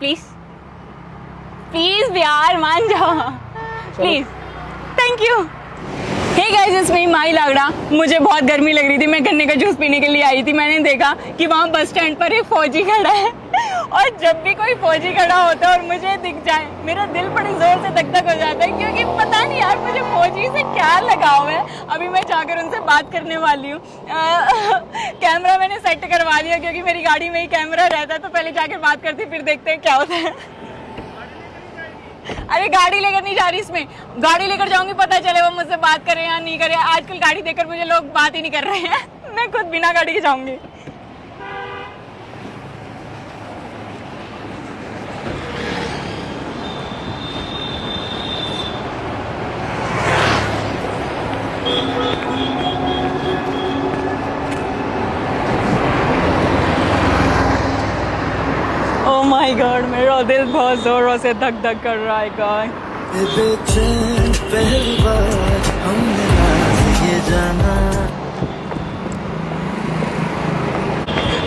Please please यार मान जाओ please, thank you. Hey guys, it's me Mahi Lagda. मुझे बहुत गर्मी लग रही थी, मैं गन्ने का जूस पीने के लिए आई थी। मैंने देखा कि वहाँ बस स्टैंड पर एक फौजी खड़ा है और जब भी कोई फौजी खड़ा होता है और मुझे दिख जाए, मेरा दिल बड़ी जोर से धक धक हो जाता है, क्योंकि पता नहीं यार मुझे फौजी से क्या लगाव है। अभी मैं जाकर उनसे बात करने वाली हूँ। कैमरा मैंने सेट करवा लिया क्योंकि मेरी गाड़ी में ही कैमरा रहता है, तो पहले जाकर बात करती फिर देखते हैं क्या होता है। अरे गाड़ी लेकर नहीं जा रही, इसमें गाड़ी लेकर जाऊंगी पता चले वो मुझसे बात करे या नहीं करे। आजकल गाड़ी देखकर मुझे लोग बात ही नहीं कर रहे हैं। मैं खुद बिना गाड़ी के जाऊंगी। ओह माय गॉड, मेरा दिल बहुत जोरों से धक धक कर रहा है गॉड। पहली बार हमने ये जाना।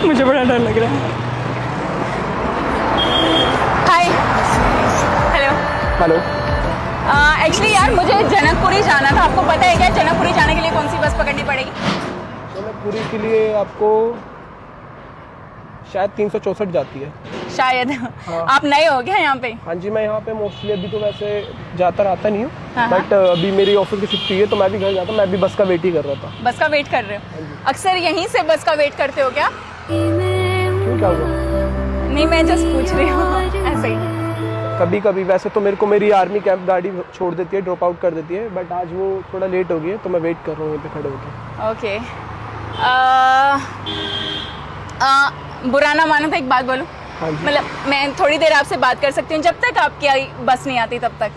मुझे बड़ा डर लग रहा है। हाय, हेलो हेलो। एक्चुअली यार मुझे जनकपुरी जाना था। आपको पता है क्या जनकपुरी जाने के लिए कौन सी बस पकड़नी पड़ेगी? जनकपुरी के लिए आपको शायद 364 जाती है शायद। हाँ। आप नए हो क्या यहाँ पे? हाँ जी, मैं यहाँ पे मोस्टली अभी तो वैसे जाता रहता नहीं हूँ, हाँ, बट अभी मेरी ऑफिस की छुट्टी है तो मैं भी घर जाता हूँ। मैं भी बस का वेट ही कर रहा था। बस का वेट कर रहे हो? अक्सर यहीं से बस का वेट करते हो क्या? क्यों, क्या हुआ? नहीं, मैं जस्ट पूछ रही हूँ ऐसे ही। कभी कभी वैसे तो मेरे को मेरी आर्मी कैंप गाड़ी छोड़ देती है, ड्रॉप आउट कर देती है, बट आज वो थोड़ा लेट हो गई है तो मैं वेट कर रहा हूँ यहाँ पे खड़े होकर। ओके। बुरा ना मानो तो एक बात बोलूं, हाँ जी। मतलब मैं थोड़ी देर आपसे बात कर सकती हूँ जब तक आपकी बस नहीं आती तब तक?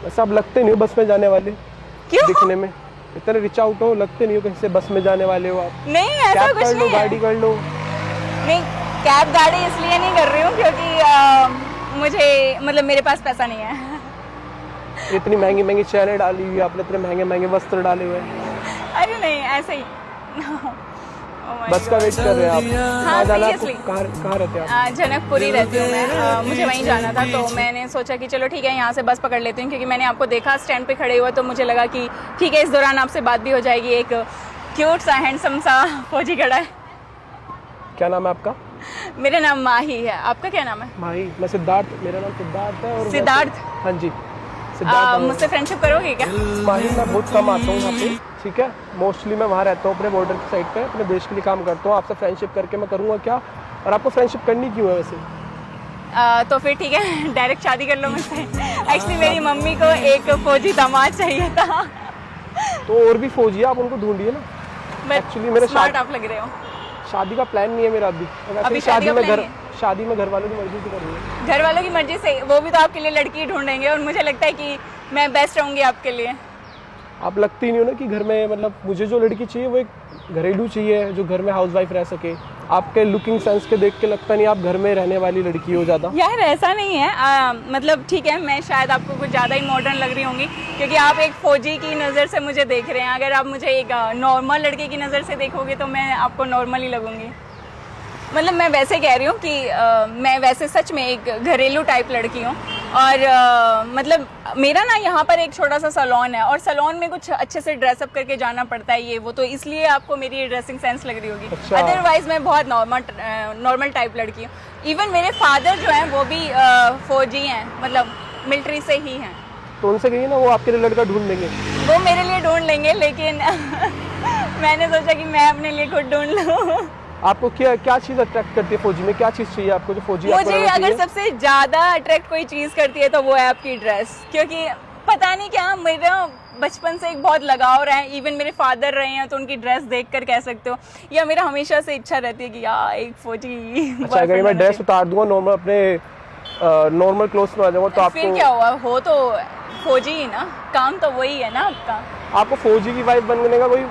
वैसे आप लगते नहीं हो बस में जाने वाले। क्यों? दिखने में इतने रिच आउट हो, लगते नहीं हो कहीं से बस में जाने वाले हो आप। नहीं, ऐसा कैब कुछ कर लो, नहीं है। गाड़ी कर लो। नहीं, कैब गाड़ी इसलिए नहीं कर रही हूँ क्योंकि मुझे मतलब मेरे पास पैसा नहीं है। इतनी महंगी महंगी चैनें डाली हुई है आपने, इतने महंगे महंगे वस्त्र डाले हुए हैं। अरे नहीं, ऐसे ही। Oh my बस का God. वेट कर रहे हैं आप? हाँ, जाना आपको? seriously. कहाँ रहते हैं आप? जनकपुरी रहती हूँ मैं। मुझे वहीं जाना था तो मैंने सोचा कि चलो ठीक है यहाँ से बस पकड़ लेती हूँ, क्योंकि मैंने आपको देखा स्टैंड पे खड़े हुए तो मुझे लगा कि ठीक है इस दौरान आपसे बात भी हो जाएगी। एक क्यूट सा हैंडसम सा फौजी खड़ा है। क्या नाम है आपका? मेरा नाम माही है। आपका क्या नाम है? माही। मैं सिद्धार्थ, मेरा नाम सिद्धार्थ है। और सिद्धार्थ? हाँ जी, सिद्धार्थ। मुझसे फ्रेंडशिप करोगे क्या? माही, मैं बहुत कम आता हूँ यहाँ पे, ठीक है। मोस्टली मैं वहाँ रहता हूँ अपने बॉर्डर की साइड पे, अपने देश के लिए काम करता हूँ। आपसे फ्रेंडशिप करके मैं करूँगा क्या? और आपको फ्रेंडशिप करनी क्यों है वैसे? तो फिर ठीक है, डायरेक्ट शादी कर लो मुझसे। एक्चुअली मेरी मम्मी को एक फौजी दामाद चाहिए था। तो और भी फौजी है, आप उनको ढूंढिए ना। एक्चुअली मेरे स्मार्ट आप लग रहे हो। शादी का प्लान नहीं है मेरा अभी। अभी शादी का में plan घर शादी में घर वालों की मर्जी से करूँगा। घर वालों की मर्जी से? वो भी तो आपके लिए लड़की ढूंढेंगे और मुझे लगता है कि मैं बेस्ट रहूंगी आपके लिए। आप लगती नहीं हो ना कि घर में, मतलब मुझे जो लड़की चाहिए वो एक घरेलू चाहिए, जो घर में हाउसवाइफ रह सके। आपके लुकिंग सेंस के देख के लगता नहीं आप घर में रहने वाली लड़की हो ज़्यादा। यार ऐसा नहीं है, मतलब ठीक है मैं शायद आपको कुछ ज़्यादा ही मॉडर्न लग रही होंगी क्योंकि आप एक फौजी की नज़र से मुझे देख रहे हैं। अगर आप मुझे एक नॉर्मल लड़के की नज़र से देखोगे तो मैं आपको नॉर्मल ही लगूंगी। मतलब मैं वैसे कह रही हूँ कि मैं वैसे सच में एक घरेलू टाइप लड़की हूँ और मतलब मेरा ना यहाँ पर एक छोटा सा सैलून है और सैलून में कुछ अच्छे से ड्रेसअप करके जाना पड़ता है ये वो, तो इसलिए आपको मेरी ड्रेसिंग सेंस लग रही होगी। अच्छा। अदरवाइज मैं बहुत नॉर्मल टाइप लड़की हूँ। इवन मेरे फादर जो हैं वो भी फौजी हैं, मतलब मिलिट्री से ही हैं। तो उनसे कहिए ना, वो आपके लिए लड़का ढूंढ लेंगे। वो मेरे लिए ढूंढ लेंगे, लेकिन मैंने सोचा कि मैं अपने लिए खुद ढूंढ लूँ। आपको क्या चीज़ अट्रैक्ट करती है फौजी में? क्या चीज़ चाहिए आपको जो फौजी आपको मुझे रहना अगर चाहिए? सबसे ज्यादा अट्रैक्ट कोई चीज करती है तो वो है आपकी ड्रेस, क्योंकि पता नहीं क्या मेरा बचपन से एक बहुत लगाव रहा है। इवन मेरे फादर रहे हैं तो उनकी ड्रेस देखकर कह सकते हो, या मेरा हमेशा से इच्छा रहती है कि यार एक फौजी। अच्छा, अगर मैं ड्रेस उतार दूंगा, नॉर्मल अपने नॉर्मल क्लोथ्स में आ जाऊंगा तो आपको फिर क्या हुआ? हो तो फौजी ही ना, काम तो वही है ना आपका। आपको फौजी की वाइफ बनने का कोई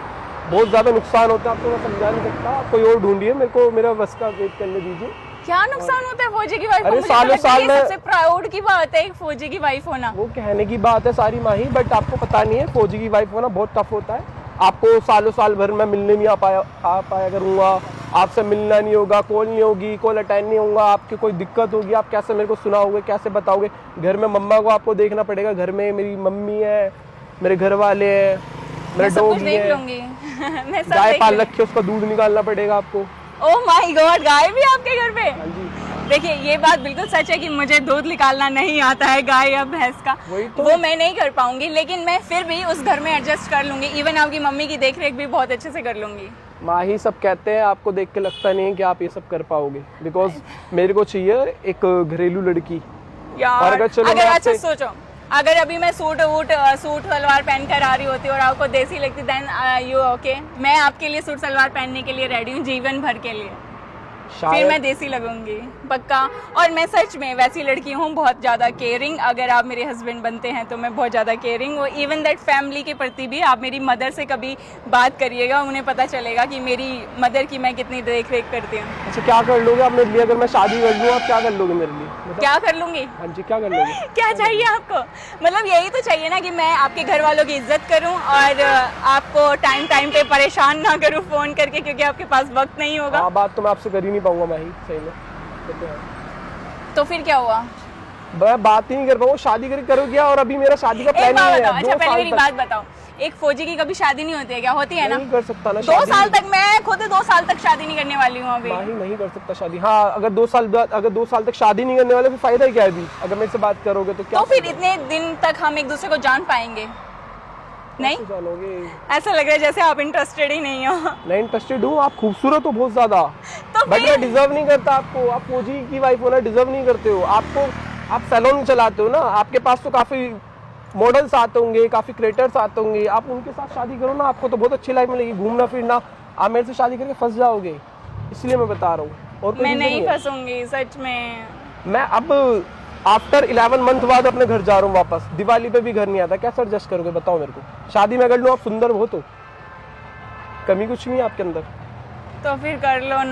बहुत ज्यादा नुकसान होता है, आपको मैं समझा नहीं सकता। आप कोई और ढूंढिए, मेरे को मेरा बस का वेट करने दीजिए। क्या नुकसान होता है फौजी की वाइफ को? अरे मुझे सालों तो लगता है साल ये में- सबसे प्राउड की बात है एक फौजी की वाइफ होना। वो कहने की बात है सारी माही, बट आपको पता नहीं है फौजी की वाइफ होना बहुत टफ होता है। आपको सालों साल भर मैं मिलने नहीं आ पाया करूँगा, आपसे मिलना नहीं होगा, कॉल नहीं होगी, कॉल अटेंड नहीं होगा, आपकी कोई दिक्कत होगी, आप कैसे मेरे को सुनाओगे, कैसे बताओगे। घर में मम्मा को आपको देखना पड़ेगा, घर में मेरी मम्मी है, मेरे घर वाले हैं, मैं मेरे सब कुछ डॉगी देख है, लूंगी मैं सब गाय देख पाल लूंगी। रखी है, उसका दूध निकालना पड़ेगा आपको। ओह माय गॉड, गाय भी आपके घर पे? हाँ जी। देखिए ये बात बिल्कुल सच है कि मुझे दूध निकालना नहीं आता है गाय या भैंस का, वही तो। वो मैं नहीं कर पाऊंगी, लेकिन मैं फिर भी उस घर में एडजस्ट कर लूंगी। इवन आपकी मम्मी की देखरेख भी बहुत अच्छे से कर लूंगी। माही सब कहते हैं, आपको देख के लगता नहीं है कि आप ये सब कर पाओगे, बिकॉज मेरे को चाहिए एक घरेलू लड़की। यार और अगर चलो अगर मैं अच्छा आपसे- सोचो, अगर अभी मैं सूट सलवार पहन कर आ रही होती और आपको देसी लगती, देन यू ओके, मैं आपके लिए सूट सलवार पहनने के लिए रेडी हूँ जीवन भर के लिए, फिर शायद मैं देसी लगूंगी पक्का। और मैं सच में वैसी लड़की हूँ, बहुत ज़्यादा केयरिंग। अगर आप मेरे हस्बैंड बनते हैं तो मैं बहुत ज़्यादा केयरिंग हूँ। इवन दैट फैमिली के प्रति भी आप मेरी मदर से कभी बात करिएगा, उन्हें पता चलेगा कि मेरी मदर की मैं कितनी देख रेख करती हूँ। अच्छा क्या कर लोगे आप मेरे लिए, अगर मैं शादी कर लूँ, आप क्या कर लोगे मेरे लिए, बताओ। क्या कर लूँगी? हाँ जी, क्या कर लोगे? क्या चाहिए आपको? मतलब यही तो चाहिए ना कि मैं आपके घर वालों की इज्जत करूं और आपको टाइम टाइम पे परेशान ना करूं फोन करके, क्योंकि आपके पास वक्त नहीं होगा। हाँ, बात तो मैं आपसे कर ही नहीं पाऊंगा माही, सही में। तो फिर क्या हुआ? मैं बात ही नहीं कर पाऊंगा, शादी करो क्या, और अभी मेरा शादी का एक प्लान बात नहीं बताओ, है। अच्छा 2 पहले साल मेरी तक बात बताओ, एक फौजी की कभी शादी नहीं होती है क्या? होती है ना? नहीं कर सकता ना 2 शादी। साल तक, मैं खुद 2 साल तक शादी नहीं करने वाली हूँ अभी। माही नहीं कर सकता शादी। हाँ, अगर 2 साल बाद, अगर 2 साल तक शादी नहीं करने वाले, फिर फायदा ही क्या है अभी, अगर मेरे से बात करोगे तो क्या तो फिर फायदा? इतने दिन तक हम एक दूसरे को जान पाएंगे? नहीं, कैसे जानोगे? ऐसा लग रहा है जैसे आप इंटरेस्टेड ही नहीं हो। मैं इंटरेस्टेड हूँ, आप खूबसूरत हो बहुत ज्यादा, तो बट फिर मैं डिजर्व नहीं करता आपको। आप फौजी की वाइफ होना डिजर्व नहीं करते हो। आपको, आप सैलून चलाते हो ना, आपके पास तो काफी मॉडल्स आते होंगे, काफी क्रिएटर्स आते होंगे, आप उनके साथ शादी करो ना, आपको तो बहुत अच्छी लाइफ मिलेगी, घूमना फिरना। आप मेरे से शादी करके फंस जाओगे, इसलिए मैं बता रहा हूँ, और कोई मैं reason नहीं है। फंसूंगी सच में। मैं अब आफ्टर 11 मंथ बाद अपने घर जा रहा हूँ वापस। दिवाली पे भी घर नहीं आता, कैसे एडजस्ट करोगे बताओ मेरे को? शादी में कर लूँ, आप सुंदर हो तो, कमी कुछ नहीं है आपके अंदर। तो फिर कर लो ना।